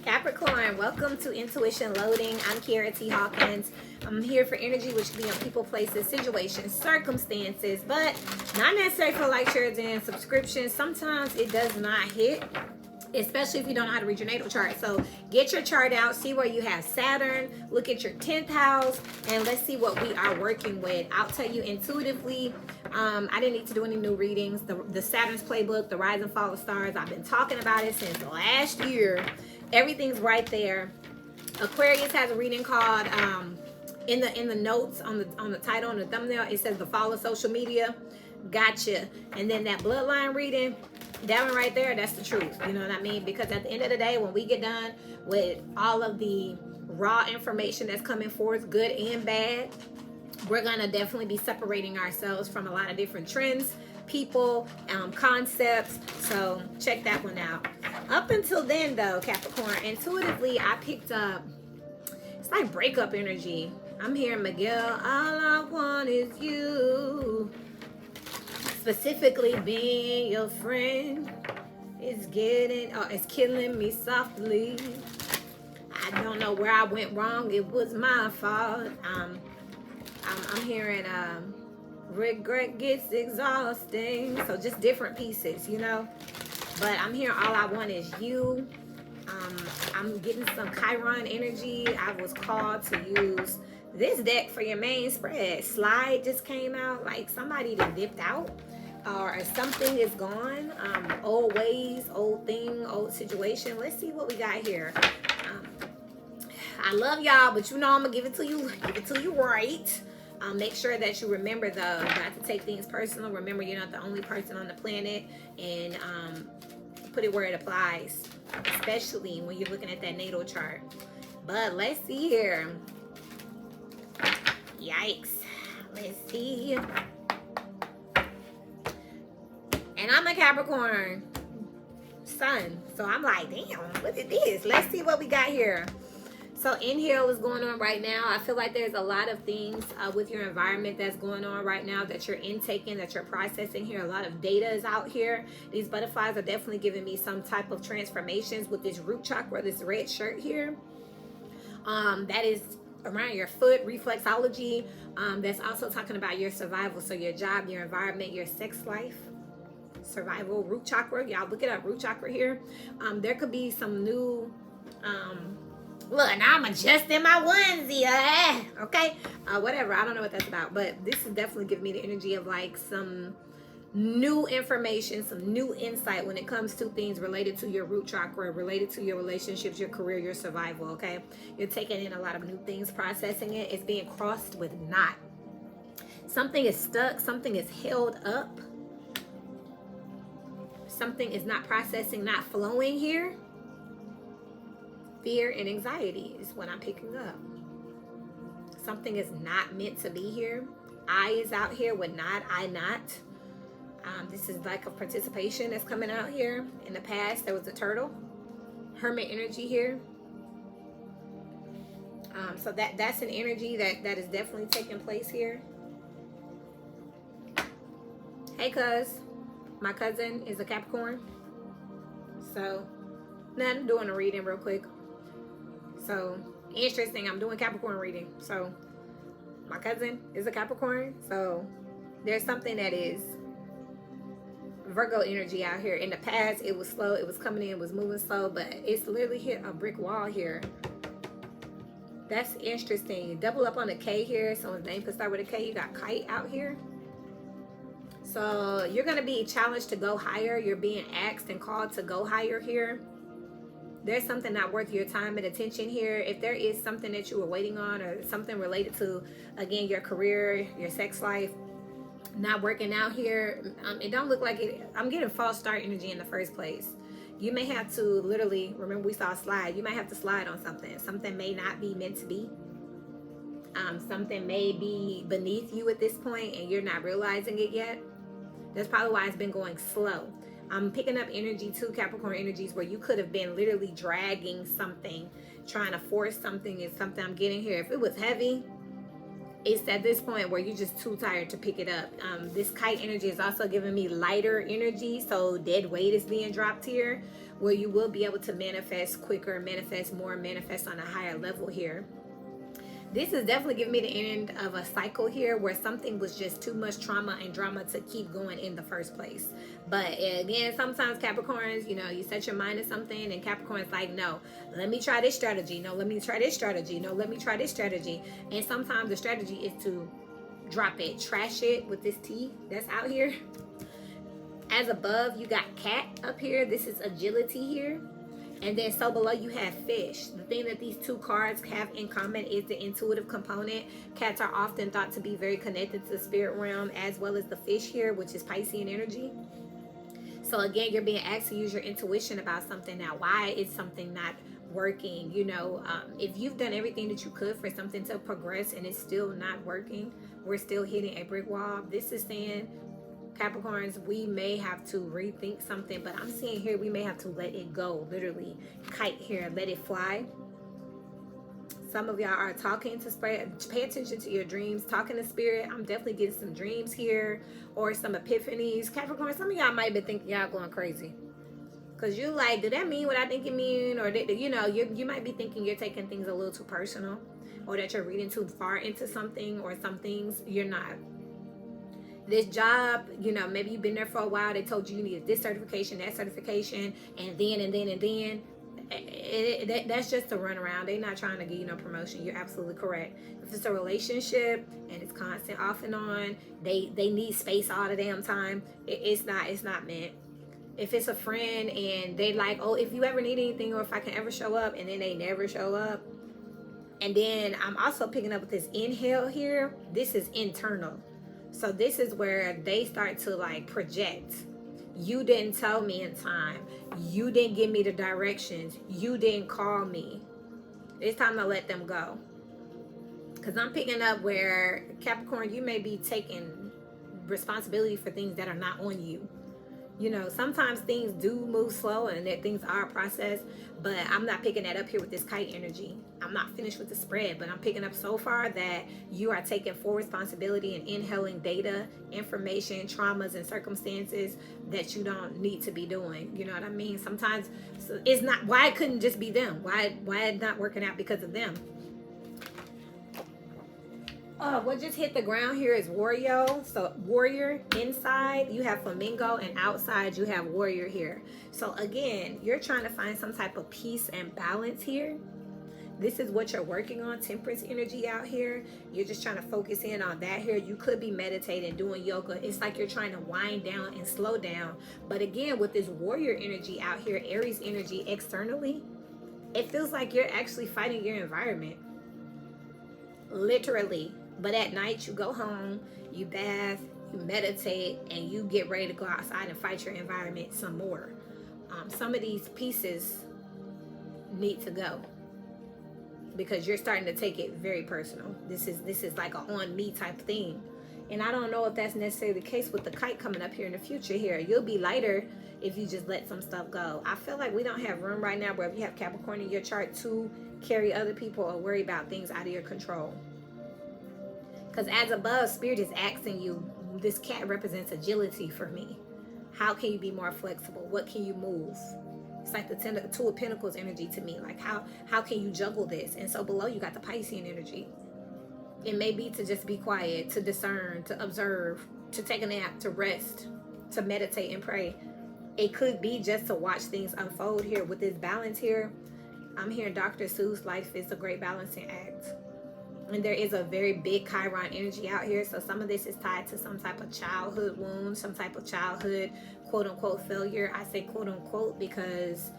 Capricorn, welcome to Intuition Loading. I'm Kiara T. Hawkins. I'm here for energy, which can be on people, places, situations, circumstances, but not necessarily for like, shares, and subscriptions. Sometimes it does not hit, especially if you don't know how to read your natal chart. So get your chart out, see where you have Saturn, look at your 10th house, and let's see what we are working with. I'll tell you intuitively, I didn't need to do any new readings. The Saturn's playbook, the rise and fall of stars, I've been talking about it since last year. Everything's right there. Aquarius has a reading called in the notes on the title, on the thumbnail, it says the fall of social media. Gotcha. And then that bloodline reading, that one right there, that's the truth. You know what I mean? Because at the end of the day, when we get done with all of the raw information that's coming forth, good and bad, we're gonna definitely be separating ourselves from a lot of different trends, people, concepts. So check that one out. Up until then though, Capricorn, intuitively I picked up, it's like breakup energy. I'm hearing Miguel, all I want is you. Specifically being your friend is it's killing me softly. I don't know where I went wrong. It was my fault. I'm hearing regret gets exhausting. So just different pieces, you know. But I'm hearing all I want is you. I'm getting some Chiron energy. I was called to use this deck for your main spread. Slide just came out, like somebody that dipped out or something is gone. Old ways, old thing, old situation. Let's see what we got here. I love y'all, but you know I'm gonna give it to you right. Make sure that you remember though, not to take things personal. Remember you're not the only person on the planet, and put it where it applies, especially when you're looking at that natal chart. But let's see here. Yikes. Let's see. And I'm a Capricorn sun, so I'm like, damn, look at this. Let's see what we got here. So inhale is going on right now. I feel like there's a lot of things with your environment that's going on right now that you're intaking, that you're processing here. A lot of data is out here. These butterflies are definitely giving me some type of transformations with this root chakra, this red shirt here. That is around your foot, reflexology. That's also talking about your survival. So your job, your environment, your sex life. Survival, root chakra. Y'all look it up, root chakra here. There could be some new... Look, now I'm adjusting my onesie, okay? Whatever, I don't know what that's about, but this is definitely giving me the energy of like some new information, some new insight when it comes to things related to your root chakra, related to your relationships, your career, your survival, okay? You're taking in a lot of new things, processing it. It's being crossed with not. Something is stuck, something is held up. Something is not processing, not flowing here. Fear and anxiety is what I'm picking up. Something is not meant to be here. I is out here with not, I not. This is like a participation that's coming out here. In the past, there was a turtle. Hermit energy here. So that's an energy that is definitely taking place here. Hey, cuz. My cousin is a Capricorn. So, nothing, doing a reading real quick. So, interesting, I'm doing Capricorn reading. So, my cousin is a Capricorn. So, there's something that is Virgo energy out here. In the past, it was slow. It was coming in, it was moving slow. But it's literally hit a brick wall here. That's interesting. Double up on a K here. Someone's name could start with a K. You got kite out here. So, you're going to be challenged to go higher. You're being asked and called to go higher here. There's something not worth your time and attention here. If there is something that you were waiting on or something related to, again, your career, your sex life, not working out here, it don't look like it. I'm getting false start energy in the first place. You may have to literally, remember we saw a slide, you might have to slide on something. Something may not be meant to be. Something may be beneath you at this point and you're not realizing it yet. That's probably why it's been going slow. I'm picking up energy too, Capricorn energies, where you could have been literally dragging something, trying to force something. Is something I'm getting here. If it was heavy, it's at this point where you're just too tired to pick it up. This kite energy is also giving me lighter energy, so dead weight is being dropped here, where you will be able to manifest quicker, manifest more, manifest on a higher level here. This is definitely giving me the end of a cycle here where something was just too much trauma and drama to keep going in the first place. But again, sometimes Capricorns, you know, you set your mind to something and Capricorn's like, no, let me try this strategy. No, let me try this strategy. No, let me try this strategy. And sometimes the strategy is to drop it, trash it with this T that's out here. As above, you got cat up here. This is agility here. And then so below you have fish. The thing that these two cards have in common is the intuitive component. Cats are often thought to be very connected to the spirit realm, as well as the fish here, which is Piscean energy. So again, you're being asked to use your intuition about something. Now, why is something not working? You know, if you've done everything that you could for something to progress and it's still not working, we're still hitting a brick wall. This is saying, Capricorns, we may have to rethink something, but I'm seeing here we may have to let it go, literally kite here, let it fly. Some of y'all are talking to pay attention to your dreams, talking to spirit. I'm definitely getting some dreams here or some epiphanies. Capricorn, some of y'all might be thinking y'all going crazy because you like, do that mean what I think it mean? Or you know, you might be thinking you're taking things a little too personal, or that you're reading too far into something, or some things you're not. This job, you know, maybe you've been there for a while. They told you needed this certification, that certification, and then. That's just a runaround. They're not trying to give you no promotion. You're absolutely correct. If it's a relationship and it's constant off and on, they need space all the damn time. It's not meant. If it's a friend and they like, oh, if you ever need anything or if I can ever show up, and then they never show up. And then I'm also picking up with this inhale here. This is internal. So this is where they start to like project. You didn't tell me in time. You didn't give me the directions. You didn't call me. It's time to let them go. Because I'm picking up where, Capricorn, you may be taking responsibility for things that are not on you. You know, sometimes things do move slow and that things are a process, but I'm not picking that up here with this kite energy. I'm not finished with the spread, but I'm picking up so far that you are taking full responsibility and inhaling data, information, traumas, and circumstances that you don't need to be doing. You know what I mean? Sometimes it's not, why it couldn't just be them? Why it not working out because of them? What just hit the ground here is warrior. So warrior, inside you have flamingo, and outside you have warrior here. So again, you're trying to find some type of peace and balance here. This is what you're working on, temperance energy out here. You're just trying to focus in on that here. You could be meditating, doing yoga. It's like you're trying to wind down and slow down. But again, with this warrior energy out here, Aries energy externally, it feels like you're actually fighting your environment. Literally. But at night you go home, you bath, you meditate, and you get ready to go outside and fight your environment some more. Some of these pieces need to go because you're starting to take it very personal. This is like a on me type thing. And I don't know if that's necessarily the case with the kite coming up here in the future here. You'll be lighter if you just let some stuff go. I feel like we don't have room right now where if you have Capricorn in your chart to carry other people or worry about things out of your control. Because as above, Spirit is asking you, this cat represents agility for me. How can you be more flexible? What can you move? It's like the Two of Pentacles energy to me. Like how can you juggle this? And so below you got the Piscean energy. It may be to just be quiet, to discern, to observe, to take a nap, to rest, to meditate and pray. It could be just to watch things unfold here with this balance here. I'm hearing Dr. Seuss, life is a great balancing act. And there is a very big Chiron energy out here. So some of this is tied to some type of childhood wound, some type of childhood quote unquote failure. I say quote unquote because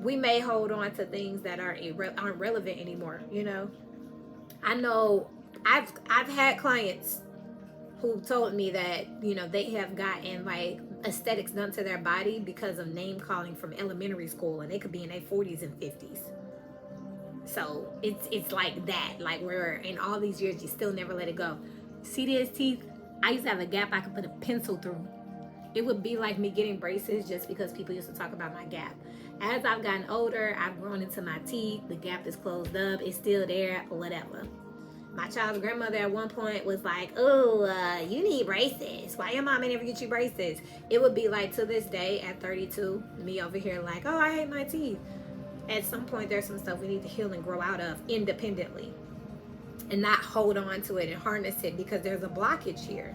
we may hold on to things that aren't relevant anymore. You know, I know I've had clients who told me that, you know, they have gotten like aesthetics done to their body because of name calling from elementary school, and they could be in their 40s and 50s. So it's like that, like where in all these years you still never let it go. See these teeth? I used to have a gap I could put a pencil through. It would be like me getting braces just because people used to talk about my gap. As I've gotten older, I've grown into my teeth. The gap is closed up. It's still there, whatever. My child's grandmother at one point was like, oh, you need braces. Why your mom ain't never get you braces? It would be like, to this day at 32, me over here like, oh, I hate my teeth. At some point, there's some stuff we need to heal and grow out of independently, and not hold on to it and harness it because there's a blockage here.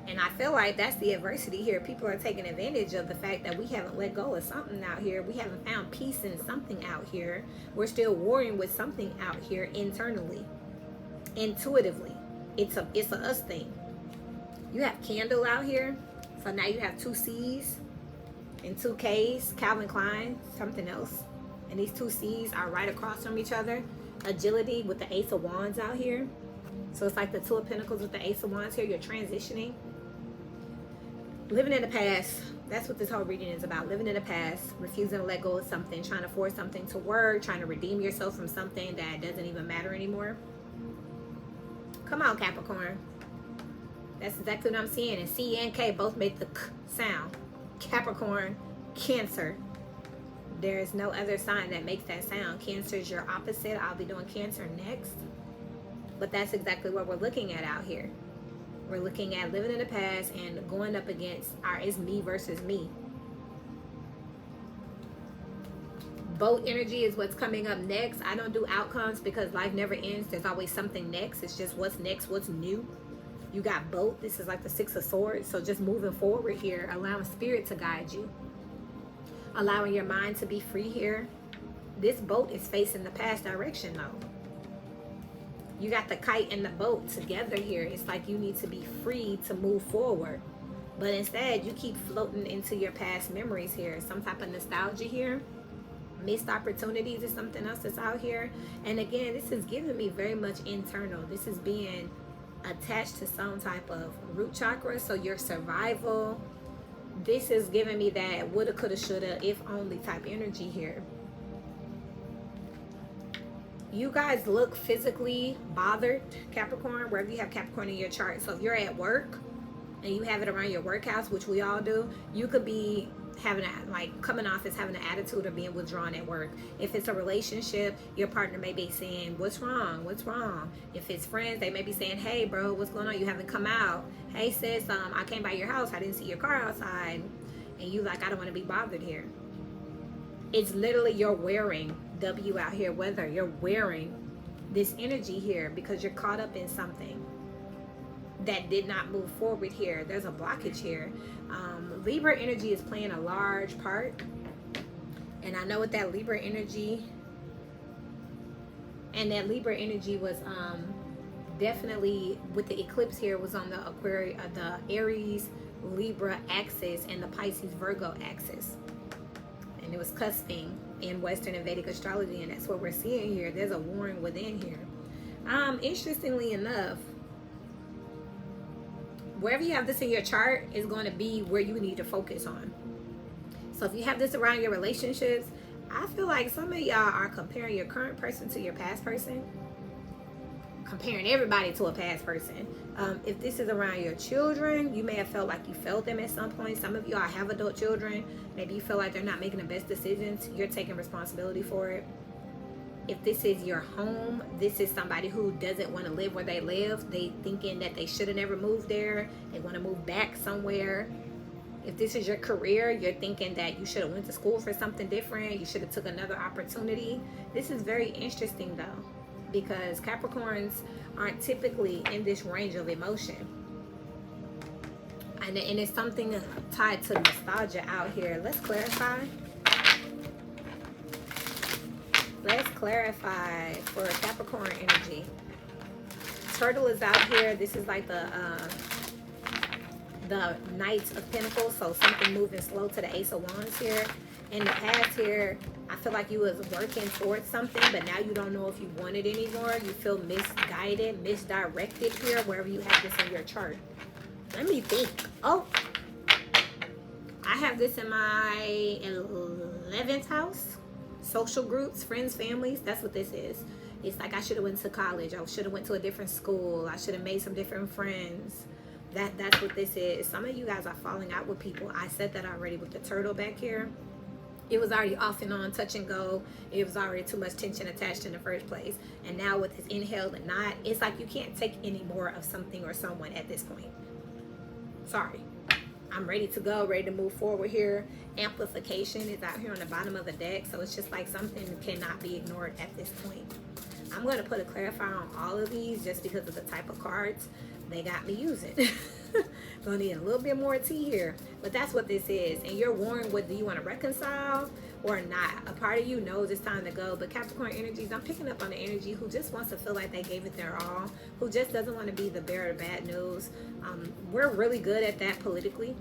And I feel like that's the adversity here. People are taking advantage of the fact that we haven't let go of something out here. We haven't found peace in something out here. We're still warring with something out here internally, intuitively. It's a us thing. You have candle out here. So now you have 2 C's and 2 K's, Calvin Klein, something else. And these 2 C's are right across from each other. Agility with the Ace of Wands out here. So it's like the 2 of Pentacles with the Ace of Wands here. You're transitioning. Living in the past. That's what this whole reading is about. Living in the past. Refusing to let go of something. Trying to force something to work. Trying to redeem yourself from something that doesn't even matter anymore. Come on, Capricorn. That's exactly what I'm seeing. And C and K both make the K sound. Capricorn, Cancer. There's no other sign that makes that sound. Cancer is your opposite. I'll be doing Cancer next. But that's exactly what we're looking at out here. We're looking at living in the past and going up against it's me versus me. Boat energy is what's coming up next. I don't do outcomes because life never ends. There's always something next. It's just what's next, what's new. You got boat. This is like the 6 of Swords. So just moving forward here, allowing spirit to guide you. Allowing your mind to be free here. This boat is facing the past direction though. You got the kite and the boat together here. It's like you need to be free to move forward. But instead, you keep floating into your past memories here. Some type of nostalgia here. Missed opportunities is something else that's out here. And again, this is giving me very much internal. This is being attached to some type of root chakra. So your survival. This is giving me that woulda, coulda, shoulda, if only type energy here. You guys look physically bothered, Capricorn, wherever you have Capricorn in your chart. So if you're at work and you have it around your work house, which we all do, you could be having coming off as having an attitude or being withdrawn at work. If it's a relationship, your partner may be saying, what's wrong? What's wrong? If it's friends, they may be saying, hey bro, what's going on? You haven't come out. Hey sis, I came by your house. I didn't see your car outside. And you like, I don't want to be bothered here. It's literally you're wearing W out here, whether you're wearing this energy here because you're caught up in something that did not move forward here. There's a blockage here. Libra energy is playing a large part. And I know with that Libra energy, and that Libra energy was definitely with the eclipse here was on the Aquarius, the Aries Libra axis and the Pisces Virgo axis. And it was cusping in Western and Vedic astrology, and that's what we're seeing here. There's a warring within here. Interestingly enough, wherever you have this in your chart is going to be where you need to focus on. So if you have this around your relationships, I feel like some of y'all are comparing your current person to your past person. Comparing everybody to a past person. If this is around your children, you may have felt like you failed them at some point. Some of y'all have adult children. Maybe you feel like they're not making the best decisions. You're taking responsibility for it. If this is your home, this is somebody who doesn't want to live where they live. They thinking that they should have never moved there. They want to move back somewhere. If this is your career, you're thinking that you should have went to school for something different. You should have took another opportunity. This is very interesting though, because Capricorns aren't typically in this range of emotion. And it's something tied to nostalgia out here. Let's clarify. Let's clarify for Capricorn energy. Turtle is out here. This is like the Knight of Pentacles. So something moving slow to the Ace of Wands here. In the past here, I feel like you was working towards something, but now you don't know if you want it anymore. You feel misguided, misdirected here, wherever you have this in your chart. Let me think. Oh, I have this in my 11th house. Social groups, friends, families. That's what this is. It's like I should have went to college. I should have went to a different school. I should have made some different friends. That's what this is. Some of you guys are falling out with people. I said that already with the turtle back here. It was already off and on, touch and go. It was already too much tension attached in the first place. And now with this inhale and not, it's like you can't take any more of something or someone at this point. Sorry. I'm ready to go, ready to move forward here. Amplification is out here on the bottom of the deck. So it's just like something cannot be ignored at this point. I'm going to put a clarifier on all of these just because of the type of cards they got me using. Gonna need a little bit more tea here, but that's what this is. And you're warned whether you want to reconcile or not. A part of you knows it's time to go, but Capricorn energies, I'm picking up on the energy who just wants to feel like they gave it their all, who just doesn't want to be the bearer of bad news. We're really good at that politically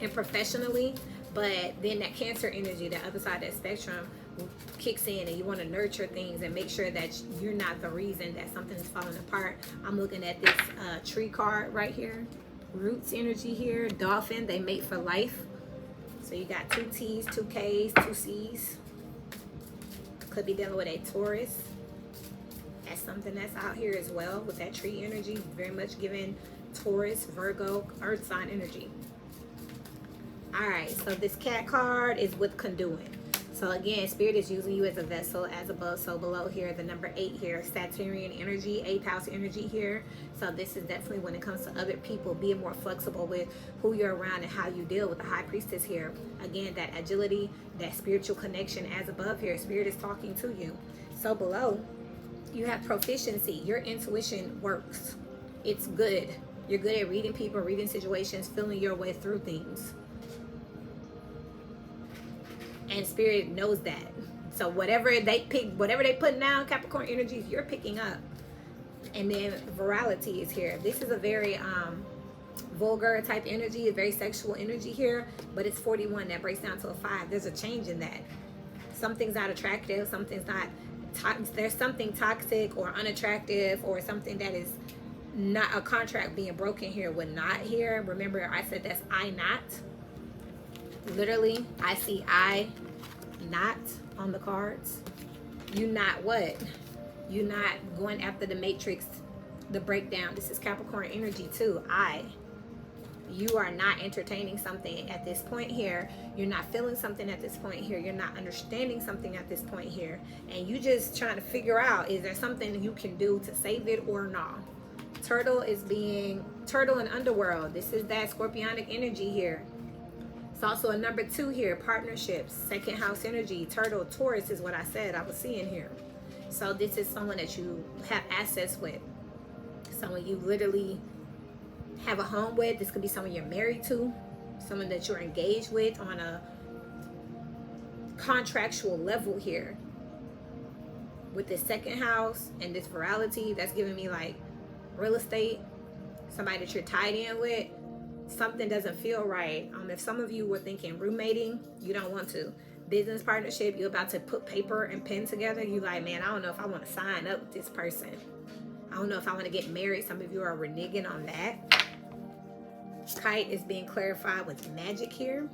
and professionally, but then that Cancer energy, the other side of that spectrum, kicks in, and you want to nurture things and make sure that you're not the reason that something is falling apart. I'm looking at this tree card right here, roots energy here, dolphin, they mate for life. So you got 2 T's, 2 K's, 2 C's. Could be dealing with a Taurus. That's something that's out here as well with that tree energy, very much giving Taurus, Virgo, earth sign energy. All right, so this cat card is with conduit. So again, Spirit is using you as a vessel, as above, so below here. The number 8 here, Saturnian energy, 8th house energy here. So this is definitely when it comes to other people, being more flexible with who you're around and how you deal with the high priestess here. Again, that agility, that spiritual connection as above here. Spirit is talking to you. So below, you have proficiency. Your intuition works. It's good. You're good at reading people, reading situations, feeling your way through things. And Spirit knows that. So whatever they pick, whatever they put down, Capricorn energies, you're picking up. And then virality is here. This is a very vulgar type energy, a very sexual energy here, but it's 41 that breaks down to a 5. There's a change in that. Something's not attractive, something's not, there's something toxic or unattractive or something that is not a contract being broken here with not here. Remember, I said that's I not. Literally, I see I not on the cards. You not what? You not going after the matrix, the breakdown. This is Capricorn energy too. You are not entertaining something at this point here. You're not feeling something at this point here. You're not understanding something at this point here. And you just trying to figure out, is there something you can do to save it or not? Turtle is being, turtle and underworld. This is that scorpionic energy here. It's also a number 2 here, partnerships, 2nd house energy, turtle, Taurus is what I said I was seeing here. So this is someone that you have assets with, someone you literally have a home with. This could be someone you're married to, someone that you're engaged with on a contractual level here. With this 2nd house and this virality, that's giving me like real estate, somebody that you're tied in with. Something doesn't feel right. If some of you were thinking roommating, you don't want to. Business partnership, you're about to put paper and pen together. You like, man, I don't know if I want to sign up with this person. I don't know if I want to get married. Some of you are reneging on that. Kite is being clarified with magic here.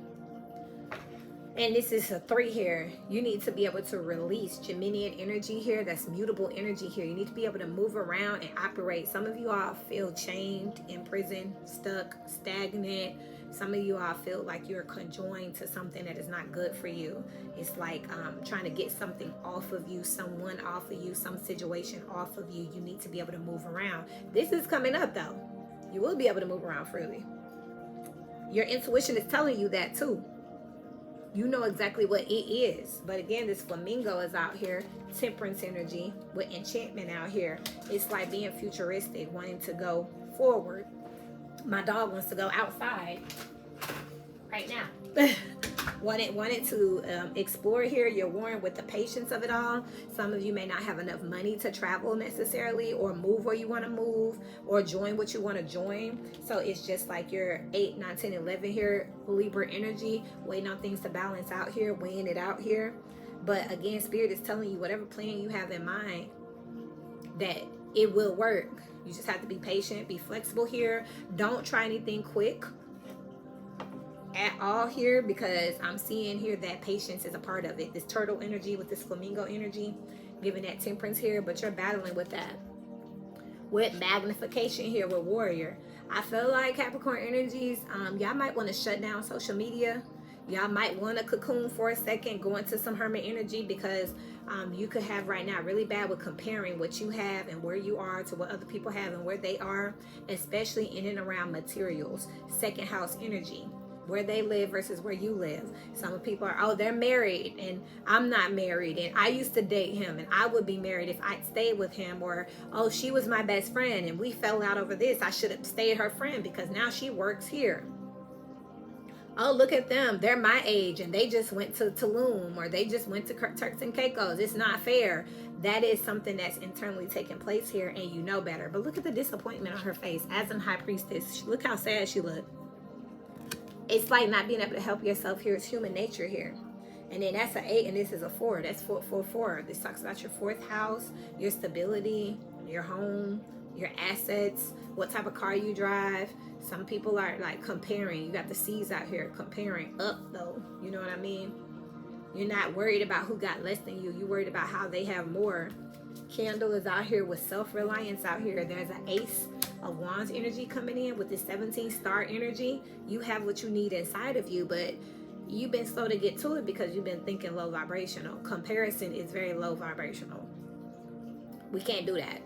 And this is a 3 here. You need to be able to release Geminian energy here. That's mutable energy here. You need to be able to move around and operate. Some of you all feel chained, in prison, stuck, stagnant. Some of you all feel like you're conjoined to something that is not good for you. It's like trying to get something off of you, someone off of you, some situation off of you. You need to be able to move around. This is coming up though. You will be able to move around freely. Your intuition is telling you that too. You know exactly what it is. But again, this flamingo is out here. Temperance energy with enchantment out here. It's like being futuristic, wanting to go forward. My dog wants to go outside right now. wanted to explore here. You're warned with the patience of it all. Some of you may not have enough money to travel necessarily, or move where you want to move, or join what you want to join. So it's just like you're 8, 9, 10, 11 here, Libra energy, waiting on things to balance out here, weighing it out here. But again, Spirit is telling you whatever plan you have in mind, that it will work. You just have to be patient, be flexible here. Don't try anything quick at all here, because I'm seeing here that patience is a part of it. This turtle energy with this flamingo energy, giving that temperance here, but you're battling with that. With magnification here with warrior. I feel like Capricorn energies, y'all might want to shut down social media. Y'all might want to cocoon for a second, go into some hermit energy, because you could have right now really bad with comparing what you have and where you are to what other people have and where they are, especially in and around materials. Second house energy, where they live versus where you live. Some people are, oh, they're married and I'm not married, and I used to date him and I would be married if I'd stayed with him. Or, oh, she was my best friend and we fell out over this, I should have stayed her friend because now she works here. Oh, look at them, they're my age and they just went to Tulum, or they just went to Turks and Caicos, it's not fair. That is something that's internally taking place here, and you know better. But look at the disappointment on her face as a high priestess. Look how sad she looked. It's like not being able to help yourself here. It's human nature here. And then that's an 8 and this is a 4. That's 4. This talks about your 4th house, your stability, your home, your assets, what type of car you drive. Some people are like comparing. You got the C's out here comparing up though. You know what I mean? You're not worried about who got less than you. You're worried about how they have more. Candle is out here with self-reliance out here. There's an Ace of Wands energy coming in with the 17 star energy. You have what you need inside of you, but you've been slow to get to it because you've been thinking low vibrational. Comparison is very low vibrational. We can't do that.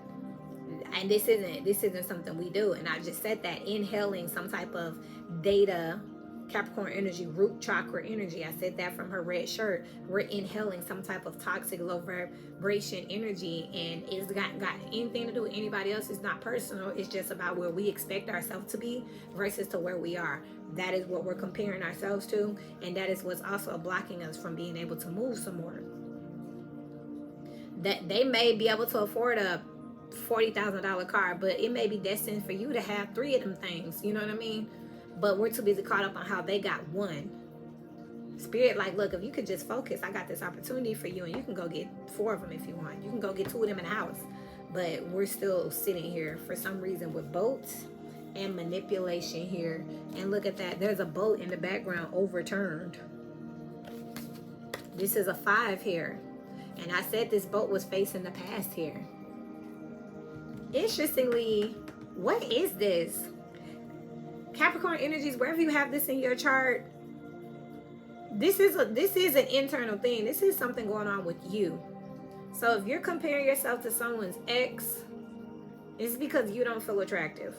And this isn't something we do. And I just said that, inhaling some type of data, Capricorn energy, root chakra energy. I said that from her red shirt. We're inhaling some type of toxic low vibration energy, and it's got anything to do with anybody else. It's not personal. It's just about where we expect ourselves to be versus to where we are. That is what we're comparing ourselves to, and that is what's also blocking us from being able to move some more. That they may be able to afford a $40,000 car, but it may be destined for you to have 3 of them things. You know what I mean? But we're too busy caught up on how they got 1. Spirit, like, look, if you could just focus, I got this opportunity for you, and you can go get 4 of them if you want. You can go get 2 of them in the house. But we're still sitting here for some reason with boats and manipulation here. And look at that. There's a boat in the background overturned. This is a 5 here. And I said this boat was facing the past here. Interestingly, what is this? Capricorn energies, wherever you have this in your chart, this is an internal thing. This is something going on with you. So if you're comparing yourself to someone's ex, it's because you don't feel attractive.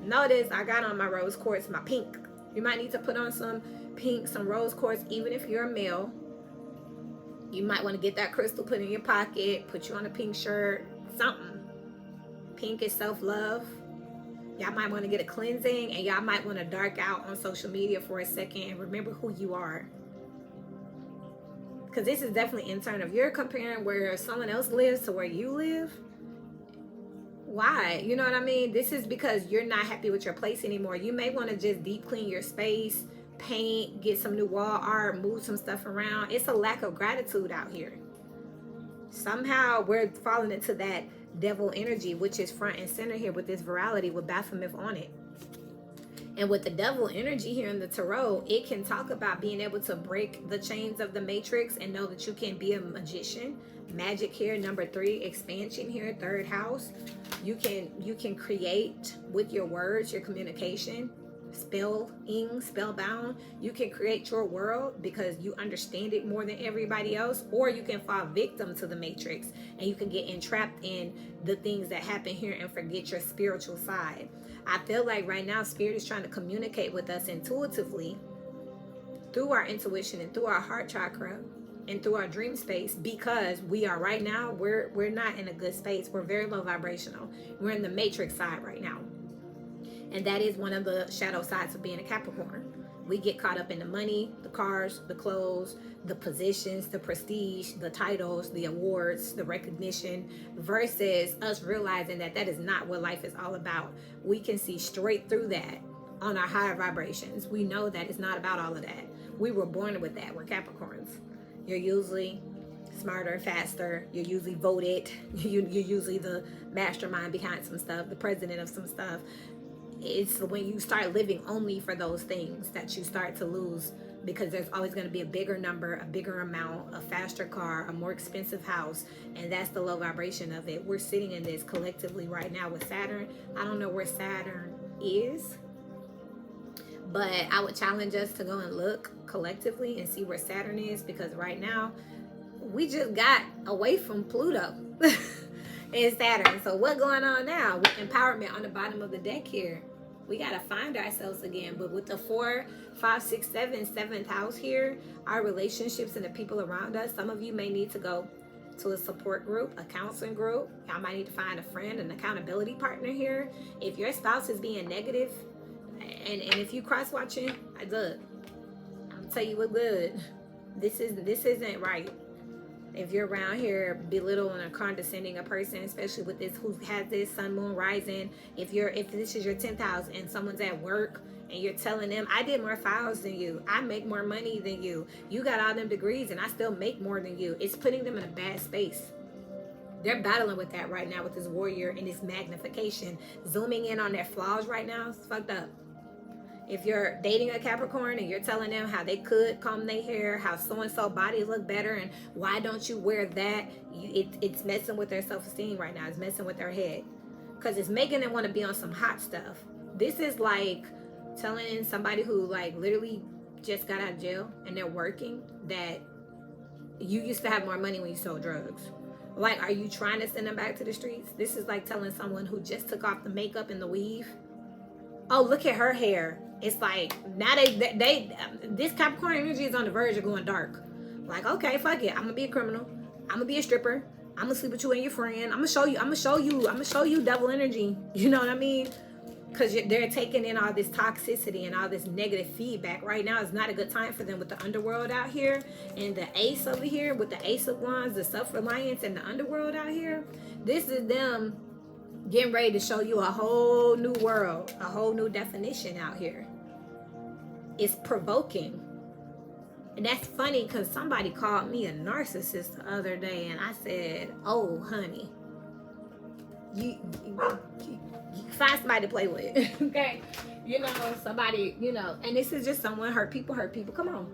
Notice I got on my rose quartz, my pink. You might need to put on some pink, some rose quartz, even if you're a male. You might want to get that crystal, put in your pocket, put you on a pink shirt, something. Pink is self-love. Y'all might want to get a cleansing, and y'all might want to dark out on social media for a second and remember who you are. Because this is definitely internal. If you're comparing where someone else lives to where you live, why? You know what I mean? This is because you're not happy with your place anymore. You may want to just deep clean your space, paint, get some new wall art, move some stuff around. It's a lack of gratitude out here. Somehow we're falling into that devil energy, which is front and center here with this virality with Baphomet on it. And with the devil energy here in the tarot, it can talk about being able to break the chains of the matrix and know that you can be a magician. Magic here, number 3, expansion here, 3rd house. You can create with your words, your communication. Spellbound. You can create your world because you understand it more than everybody else, or you can fall victim to the matrix and you can get entrapped in the things that happen here and forget your spiritual side. I feel like right now Spirit is trying to communicate with us intuitively through our intuition and through our heart chakra and through our dream space, because we are right now, we're not in a good space. We're very low vibrational. We're in the matrix side right now. And that is one of the shadow sides of being a Capricorn. We get caught up in the money, the cars, the clothes, the positions, the prestige, the titles, the awards, the recognition, versus us realizing that that is not what life is all about. We can see straight through that on our higher vibrations. We know that it's not about all of that. We were born with that. We're Capricorns. You're usually smarter, faster. You're usually voted. You're usually the mastermind behind some stuff, the president of some stuff. It's when you start living only for those things that you start to lose, because there's always going to be a bigger number, a bigger amount, a faster car, a more expensive house, and that's the low vibration of it. We're sitting in this collectively right now with Saturn. I don't know where Saturn is, But I would challenge us to go and look collectively and see where Saturn is, because right now we just got away from Pluto and Saturn. So what's going on now with empowerment on the bottom of the deck here? We got to find ourselves again. But with the 4, 5, 6, 7, 7th house here, our relationships and the people around us, some of you may need to go to a support group, a counseling group. Y'all might need to find a friend, an accountability partner here. If your spouse is being negative, and if you cross watching, look, I'm tell you what, good. This isn't right. If you're around here belittling or condescending a person, especially with this who has this sun, moon, rising, if this is your 10th house and someone's at work and you're telling them, I did more files than you, I make more money than you, you got all them degrees and I still make more than you, it's putting them in a bad space. They're battling with that right now with this warrior and this magnification, zooming in on their flaws right now. It's fucked up. If you're dating a Capricorn and you're telling them how they could comb their hair, how so-and-so body look better, and why don't you wear that, it's messing with their self-esteem right now. It's messing with their head. Because it's making them want to be on some hot stuff. This is like telling somebody who like literally just got out of jail and they're working that you used to have more money when you sold drugs. Like, are you trying to send them back to the streets? This is like telling someone who just took off the makeup and the weave, oh, look at her hair. It's like now this Capricorn energy is on the verge of going dark. Like, okay, fuck it. I'm gonna be a criminal. I'm gonna be a stripper. I'm gonna sleep with you and your friend. I'm gonna show you devil energy. You know what I mean? Because they're taking in all this toxicity and all this negative feedback. Right now is not a good time for them with the underworld out here and the ace over here with the ace of wands, the self-reliance and the underworld out here. This is them getting ready to show you a whole new world, a whole new definition out here. It's provoking. And that's funny because somebody called me a narcissist the other day and I said, oh, honey, you find somebody to play with, okay? You know, somebody, you know, and this is just someone hurt people, come on.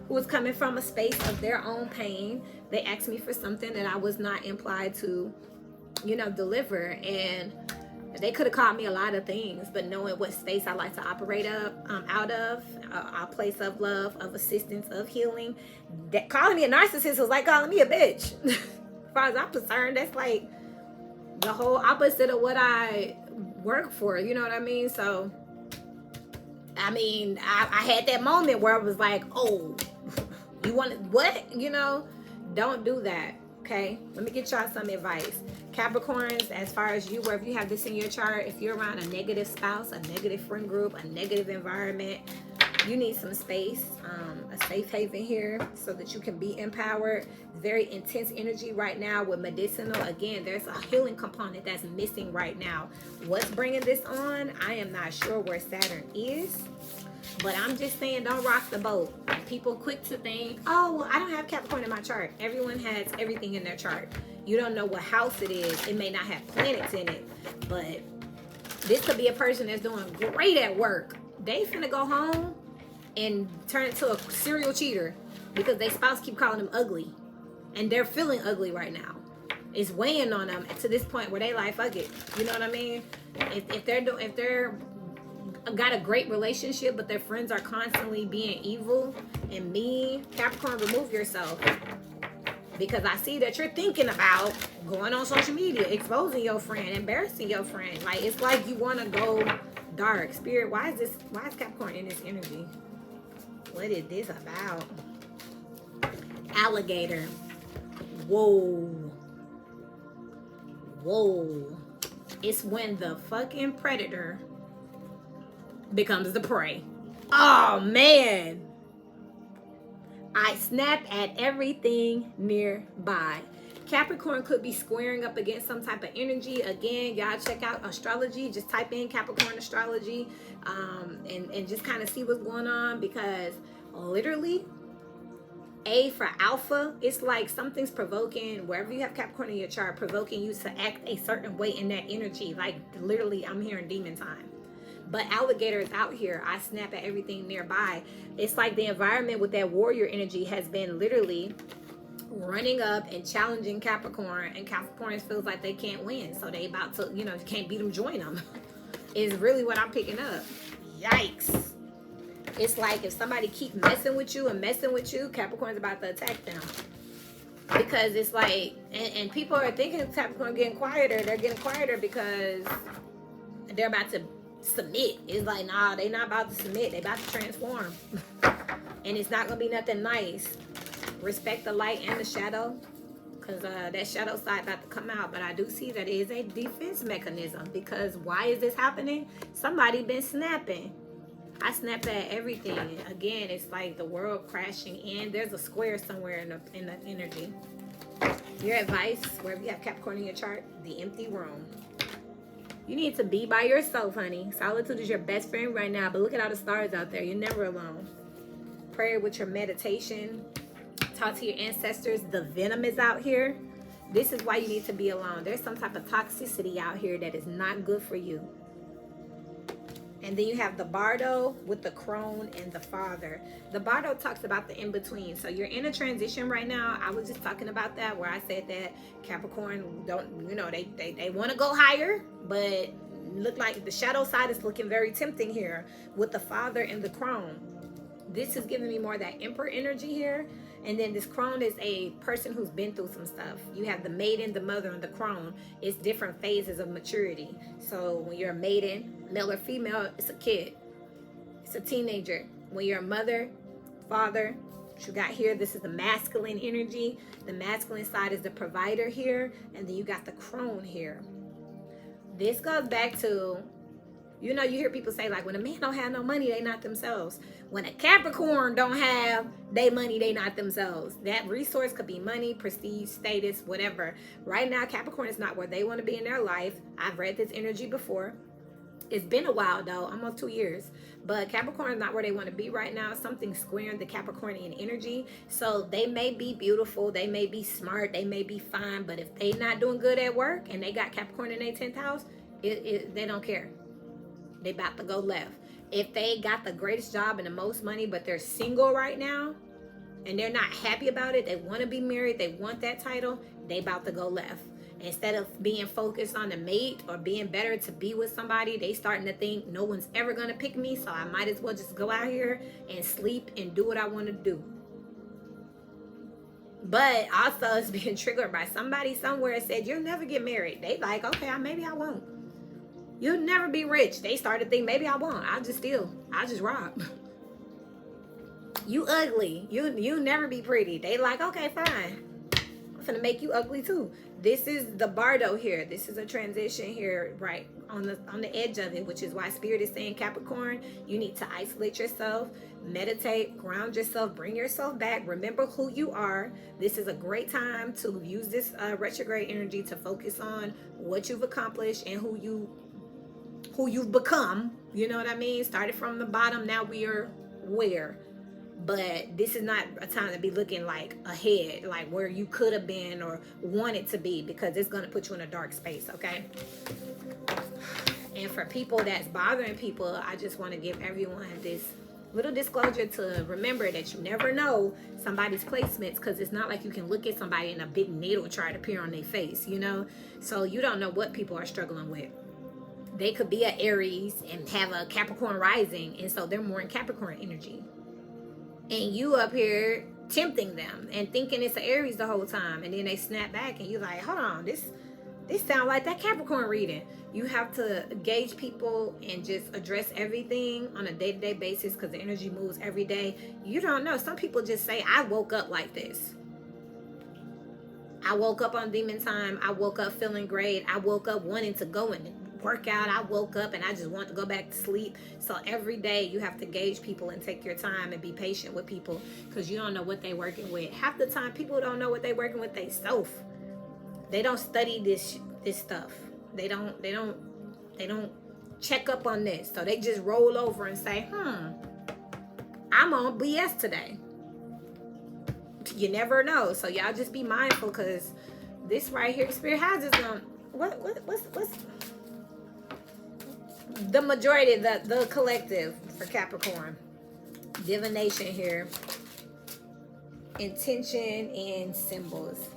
Who was coming from a space of their own pain. They asked me for something that I was not implied to, you know, deliver, and they could have called me a lot of things, but knowing what space I like to operate out of a place of love, of assistance, of healing, that calling me a narcissist was like calling me a bitch. As far as I'm concerned, that's like the whole opposite of what I work for, you know what I mean? So I mean, I had that moment where I was like, oh, you want what? You know, don't do that. Okay, let me get y'all some advice. Capricorns, as far as you, wherever you have this in your chart, if you're around a negative spouse, a negative friend group, a negative environment, you need some space, a safe haven here so that you can be empowered. Very intense energy right now with medicinal. Again, there's a healing component that's missing right now. What's bringing this on? I am not sure where Saturn is. But I'm just saying, don't rock the boat. People quick to think, oh, well, I don't have Capricorn in my chart. Everyone has everything in their chart. You don't know what house it is. It may not have planets in it. But this could be a person that's doing great at work. They finna go home and turn into a serial cheater because their spouse keep calling them ugly. And they're feeling ugly right now. It's weighing on them to this point where they like, fuck it. You know what I mean? If they're got a great relationship, but their friends are constantly being evil and mean, Capricorn, remove yourself. Because I see that you're thinking about going on social media, exposing your friend, embarrassing your friend. Like, it's like you want to go dark. Spirit, why is Capricorn in this energy? What is this about? Alligator. Whoa. It's when the fucking predator becomes the prey. Oh man, I snap at everything nearby. Capricorn could be squaring up against some type of energy. Again, y'all check out astrology. Just type in Capricorn astrology and just kind of see what's going on, because literally A for alpha, it's like something's provoking, wherever you have Capricorn in your chart, provoking you to act a certain way in that energy. Like literally, I'm hearing demon time. But alligator is out here. I snap at everything nearby. It's like the environment with that warrior energy has been literally running up and challenging Capricorn. And Capricorn feels like they can't win. So they about to, you know, if you can't beat them, join them. Is really what I'm picking up. Yikes. It's like if somebody keep messing with you and messing with you, Capricorn's about to attack them. Because it's like, and people are thinking Capricorn getting quieter. They're getting quieter because they're about to submit. It's like, nah, they not about to submit. They about to transform. And it's not going to be nothing nice. Respect the light and the shadow. Because that shadow side about to come out. But I do see that it is a defense mechanism. Because why is this happening? Somebody been snapping. I snap at everything. Again, it's like the world crashing in. There's a square somewhere in the energy. Your advice, wherever you have Capricorn in your chart, the empty room. You need to be by yourself, honey. Solitude is your best friend right now. But look at all the stars out there. You're never alone. Prayer with your meditation. Talk to your ancestors. The venom is out here. This is why you need to be alone. There's some type of toxicity out here that is not good for you. And then you have the Bardo with the Crone and the Father. The Bardo talks about the in-between. So you're in a transition right now. I was just talking about that where I said that Capricorn don't, you know, they want to go higher, but look like the shadow side is looking very tempting here with the Father and the Crone. This is giving me more of that Emperor energy here. And then this Crone is a person who's been through some stuff. You have the Maiden, the Mother, and the Crone. It's different phases of maturity. So when you're a Maiden, male or female, it's a kid. It's a teenager. When you're a mother, father, what you got here, this is the masculine energy. The masculine side is the provider here. And then you got the Crone here. This goes back to, you know, you hear people say, like, when a man don't have no money, they not themselves. When a Capricorn don't have they money, they not themselves. That resource could be money, prestige, status, whatever. Right now, Capricorn is not where they want to be in their life. I've read this energy before. It's been a while, though, almost 2 years. But Capricorn is not where they want to be right now. Something's squaring the Capricornian energy. So they may be beautiful. They may be smart. They may be fine. But if they not doing good at work and they got Capricorn in their 10th house, they don't care. They about to go left. If they got the greatest job and the most money, but they're single right now, and they're not happy about it, they want to be married, they want that title, they about to go left. Instead of being focused on the mate or being better to be with somebody, they starting to think, no one's ever going to pick me, so I might as well just go out here and sleep and do what I want to do. But also it's being triggered by somebody somewhere said, you'll never get married. They like, okay, maybe I won't. You'll never be rich. They started to think, maybe I won't. I'll just steal. I'll just rob. You ugly. You never be pretty. They like, okay, fine. I'm finna make you ugly too. This is the Bardo here. This is a transition here, right on the edge of it, which is why Spirit is saying, Capricorn, you need to isolate yourself, meditate, ground yourself, bring yourself back. Remember who you are. This is a great time to use this retrograde energy to focus on what you've accomplished and who you've become. You know what I mean? Started from the bottom, now we are where. But this is not a time to be looking like ahead, like where you could have been or wanted to be, because it's going to put you in a dark space, okay? And for people that's bothering people, I just want to give everyone this little disclosure to remember that you never know somebody's placements, because it's not like you can look at somebody and a big needle chart appear on their face, you know? So you don't know what people are struggling with. They could be an Aries and have a Capricorn rising, and so they're more in Capricorn energy. And you up here tempting them and thinking it's an Aries the whole time, and then they snap back and you're like, hold on, this sound like that Capricorn reading. You have to gauge people and just address everything on a day-to-day basis, because the energy moves every day. You don't know. Some people just say, I woke up like this. I woke up on demon time. I woke up feeling great. I woke up wanting to go and work out. I woke up and I just want to go back to sleep. So every day you have to gauge people and take your time and be patient with people, because you don't know what they're working with. Half the time people don't know what they're working with themselves. They don't study this stuff. They don't check up on this. So they just roll over and say, I'm on BS today. You never know. So y'all just be mindful, because this right here, Spirit has this what's the majority, the collective for Capricorn. Divination here. Intention and symbols.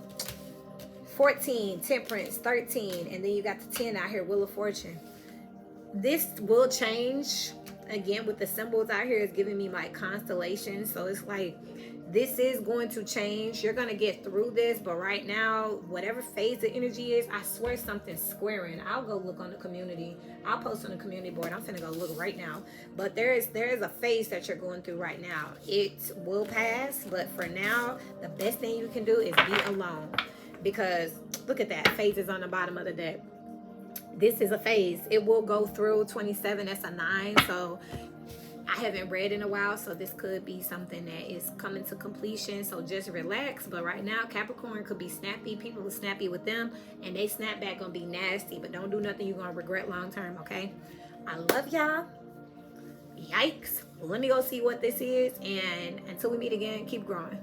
14, Temperance, 13, and then you got the 10 out here, Wheel of Fortune. This will change again, with the symbols out here, it's giving me like constellations. So it's like, this is going to change. You're going to get through this. But right now, whatever phase the energy is, I swear something's squaring. I'll go look on the community. I'll post on the community board. I'm finna go look right now. But there is a phase that you're going through right now. It will pass. But for now, the best thing you can do is be alone. Because look at that. Phases on the bottom of the deck. This is a phase. It will go through 27. That's a 9. So I haven't read in a while, so this could be something that is coming to completion. So just relax. But right now, Capricorn could be snappy. People are snappy with them, and they snap back gonna be nasty. But don't do nothing you're gonna regret long term, okay? I love y'all. Yikes. Let me go see what this is, and until we meet again, keep growing.